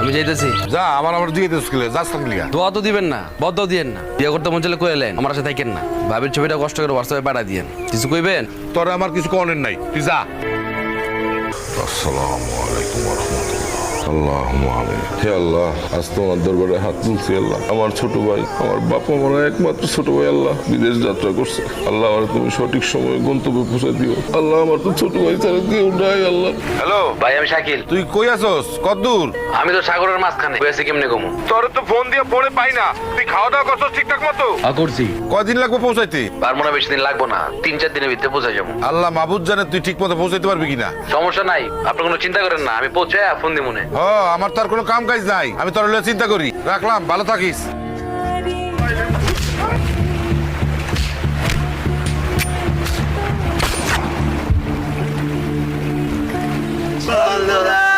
আমি যাইতেছি। যা আমার দিয়ে দিস কিলে যাস থাকলি দোয়া তো দিবেন না, বদ্ধ দিয়েন না। বিয়ে করতে মন চাইলে কইলেন, আমার সাথে থাকেন না। ভাবির ছবিটা কষ্ট করে হোয়াটসঅ্যাপে পাঠা দিয়েন। কিছু কইবেন? তোর আমার কিছু কনের নাই, তুই যা। আসসালামু আলাইকুম ওয়া রাহমাতুল্লাহ। আল্লাহুম্মা আমিন। হে আল্লাহ, আজ তোমার দরবারে হাত তুলছি আল্লাহ। আমার ছোট ভাই, আমার বাবা মারা একমাত্র ছোট ভাই আল্লাহ বিদেশ যাত্রা করছে। আল্লাহ আর তুমি সঠিক সময়ে গন্তব্যে পৌঁছে দিও আল্লাহ। আমার তো ছোট ভাই ছাড়া কেউ নাই আল্লাহ। হ্যালো ভাই, আমি শাকিল। তুই কই আছস? কত দূর? আমি তো সাগরের মাঝখানে কইছি, কেমনে কমু? তোর তো ফোন দিয়ে পড়ে পাই না। তুই খাওয়া দাওয়া করছস ঠিকঠাক মতো? করছি। কয়দিন লাগবে পৌঁছাইতে? পারবো না, বেশি দিন লাগবো না, 3-4 দিনের ভিতরে পৌঁছে যাবো। আল্লাহ মাহবুব জানে তুই ঠিক মতো পৌঁছাইতে পারবি কিনা। সমস্যা নাই, আপনি কোনো চিন্তা করেন না, আমি পৌঁছে ফোন দিব মনে। ও, আমার তো আর কোনো কাম কাজ নাই, আমি তোর লইয়া চিন্তা করি। রাখলাম, ভালো থাকিস। বন্ধুরা